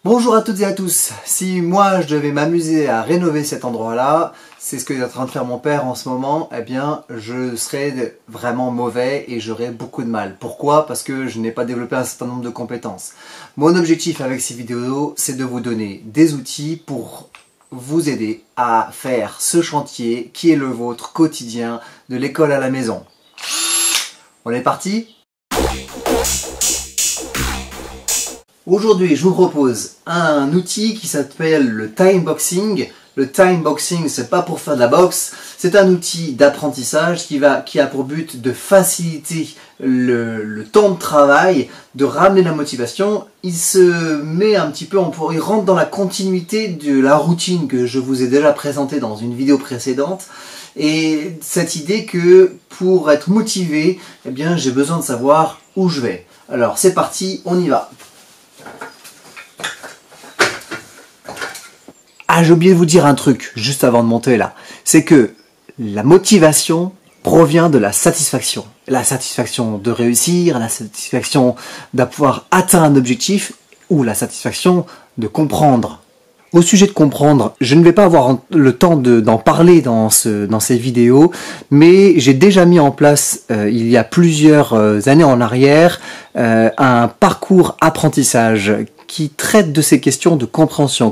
Bonjour à toutes et à tous. Si moi je devais m'amuser à rénover cet endroit-là, c'est ce que est en train de faire mon père en ce moment, eh bien je serais vraiment mauvais et j'aurais beaucoup de mal. Pourquoi? Parce que je n'ai pas développé un certain nombre de compétences. Mon objectif avec ces vidéos, c'est de vous donner des outils pour vous aider à faire ce chantier qui est le vôtre quotidien de l'école à la maison. On est parti? Aujourd'hui, je vous propose un outil qui s'appelle le timeboxing. Le timeboxing, c'est pas pour faire de la boxe, c'est un outil d'apprentissage qui a pour but de faciliter le temps de travail, de ramener la motivation. Il se met un petit peu, il rentre dans la continuité de la routine que je vous ai déjà présentée dans une vidéo précédente. Et cette idée que pour être motivé, eh bien, j'ai besoin de savoir où je vais. Alors c'est parti, on y va. Ah, j'ai oublié de vous dire un truc, juste avant de monter là. C'est que la motivation provient de la satisfaction. La satisfaction de réussir, la satisfaction d'avoir atteint un objectif, ou la satisfaction de comprendre. Au sujet de comprendre, je ne vais pas avoir le temps d'en parler dans ces vidéos, mais j'ai déjà mis en place, il y a plusieurs années en arrière, un parcours apprentissage qui traite de ces questions de compréhension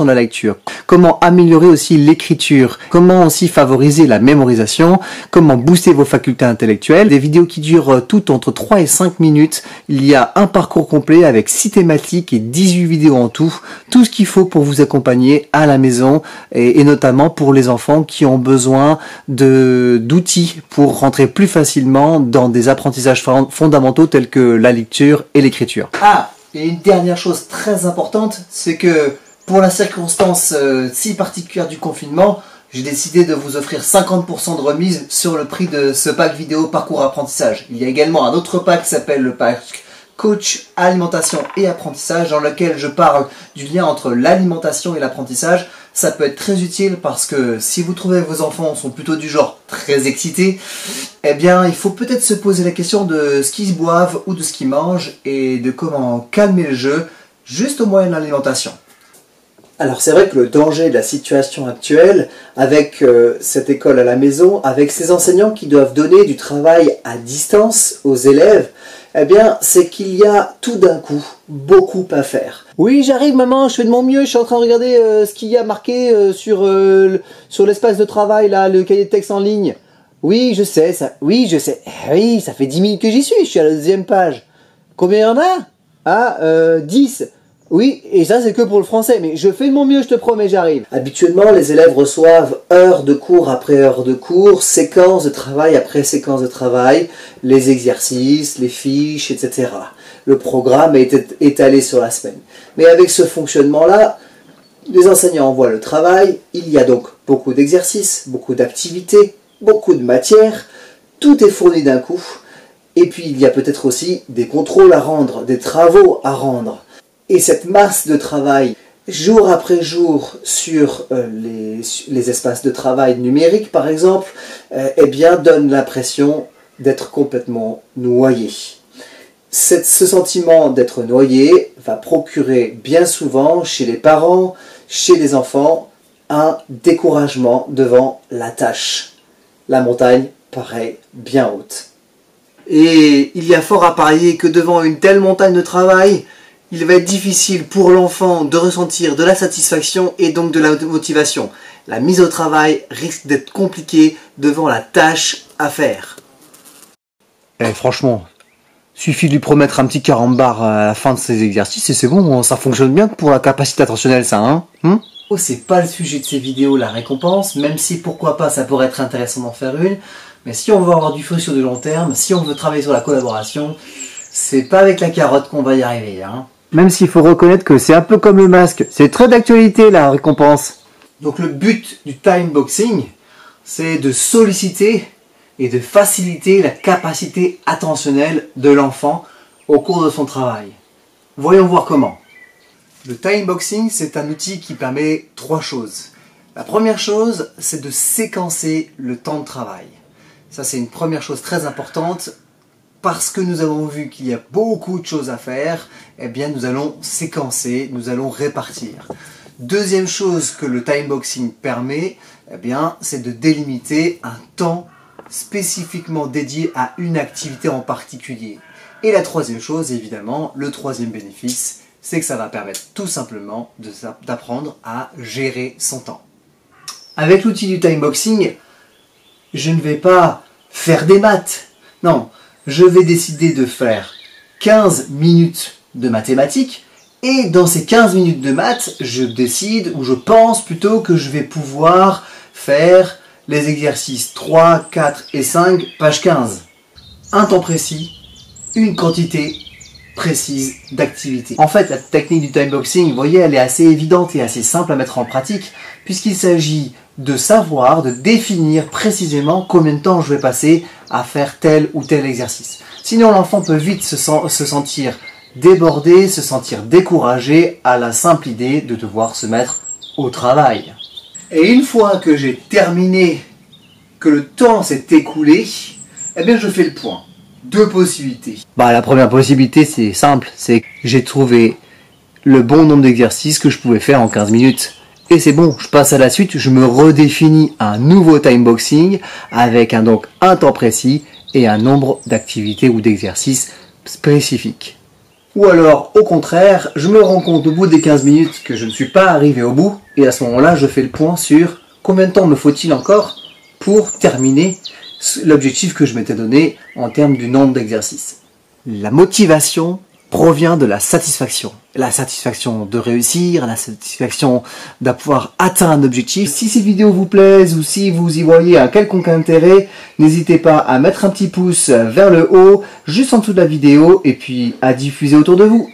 de la lecture, comment améliorer aussi l'écriture, comment aussi favoriser la mémorisation, comment booster vos facultés intellectuelles. Des vidéos qui durent toutes entre 3 et 5 minutes. Il y a un parcours complet avec 6 thématiques et 18 vidéos en tout ce qu'il faut pour vous accompagner à la maison et notamment pour les enfants qui ont besoin d'outils pour rentrer plus facilement dans des apprentissages fondamentaux tels que la lecture et l'écriture. Et une dernière chose très importante, c'est que pour la circonstance si particulière du confinement, j'ai décidé de vous offrir 50% de remise sur le prix de ce pack vidéo parcours apprentissage. Il y a également un autre pack qui s'appelle le pack coach alimentation et apprentissage dans lequel je parle du lien entre l'alimentation et l'apprentissage. Ça peut être très utile parce que si vous trouvez que vos enfants sont plutôt du genre très excités, eh bien il faut peut-être se poser la question de ce qu'ils boivent ou de ce qu'ils mangent et de comment calmer le jeu juste au moyen de l'alimentation. Alors c'est vrai que le danger de la situation actuelle avec cette école à la maison, avec ces enseignants qui doivent donner du travail à distance aux élèves, eh bien c'est qu'il y a tout d'un coup beaucoup à faire. Oui, j'arrive maman, je fais de mon mieux, je suis en train de regarder ce qu'il y a marqué sur l'espace de travail, là, le cahier de texte en ligne. Oui, je sais, ça. Oui, je sais. Oui, ça fait 10 minutes que j'y suis, je suis à la 2e page. Combien il y en a 10. Oui, et ça c'est que pour le français, mais je fais de mon mieux, je te promets, j'arrive. Habituellement, les élèves reçoivent heures de cours après heures de cours, séquences de travail après séquences de travail, les exercices, les fiches, etc. Le programme est étalé sur la semaine. Mais avec ce fonctionnement-là, les enseignants envoient le travail, il y a donc beaucoup d'exercices, beaucoup d'activités, beaucoup de matières, tout est fourni d'un coup, et puis il y a peut-être aussi des contrôles à rendre, des travaux à rendre. Et cette masse de travail, jour après jour, sur les espaces de travail numériques par exemple, eh bien donne l'impression d'être complètement noyé. Ce sentiment d'être noyé va procurer bien souvent chez les parents, chez les enfants, un découragement devant la tâche. La montagne paraît bien haute. Et il y a fort à parier que devant une telle montagne de travail, il va être difficile pour l'enfant de ressentir de la satisfaction et donc de la motivation. La mise au travail risque d'être compliquée devant la tâche à faire. Franchement, suffit de lui promettre un petit carambar à la fin de ses exercices et c'est bon, ça fonctionne bien pour la capacité attentionnelle ça, hein Oh, c'est pas le sujet de ces vidéos, la récompense, même si pourquoi pas ça pourrait être intéressant d'en faire une, mais si on veut avoir du fruit sur du long terme, si on veut travailler sur la collaboration, c'est pas avec la carotte qu'on va y arriver, hein. Même s'il faut reconnaître que c'est un peu comme le masque, c'est très d'actualité la récompense. Donc le but du timeboxing, c'est de solliciter et de faciliter la capacité attentionnelle de l'enfant au cours de son travail. Voyons voir comment. Le timeboxing, c'est un outil qui permet 3 choses. La première chose, c'est de séquencer le temps de travail. Ça, c'est une première chose très importante parce que nous avons vu qu'il y a beaucoup de choses à faire, eh bien nous allons séquencer, nous allons répartir. Deuxième chose que le timeboxing permet, eh bien, c'est de délimiter un temps spécifiquement dédié à une activité en particulier. Et la troisième chose, évidemment, le troisième bénéfice, c'est que ça va permettre tout simplement d'apprendre à gérer son temps. Avec l'outil du timeboxing, je ne vais pas faire des maths. Non, je vais décider de faire 15 minutes de mathématiques. Et dans ces 15 minutes de maths, je décide, ou je pense plutôt que je vais pouvoir faire les exercices 3, 4 et 5, page 15. Un temps précis, une quantité précise d'activité. En fait, la technique du timeboxing, vous voyez, elle est assez évidente et assez simple à mettre en pratique, puisqu'il s'agit de savoir, de définir précisément combien de temps je vais passer à faire tel ou tel exercice. Sinon, l'enfant peut vite se sentir débordé, se sentir découragé à la simple idée de devoir se mettre au travail. Et une fois que j'ai terminé, que le temps s'est écoulé, eh bien je fais le point. Deux possibilités. La première possibilité, c'est simple, c'est que j'ai trouvé le bon nombre d'exercices que je pouvais faire en 15 minutes. Et c'est bon, je passe à la suite, je me redéfinis un nouveau timeboxing avec un temps précis et un nombre d'activités ou d'exercices spécifiques. Ou alors, au contraire, je me rends compte au bout des 15 minutes que je ne suis pas arrivé au bout, et à ce moment-là, je fais le point sur combien de temps me faut-il encore pour terminer l'objectif que je m'étais donné en termes du nombre d'exercices. La motivation provient de la satisfaction de réussir, la satisfaction de pouvoir atteindre un objectif. Si ces vidéos vous plaisent ou si vous y voyez un quelconque intérêt, n'hésitez pas à mettre un petit pouce vers le haut, juste en dessous de la vidéo, et puis à diffuser autour de vous.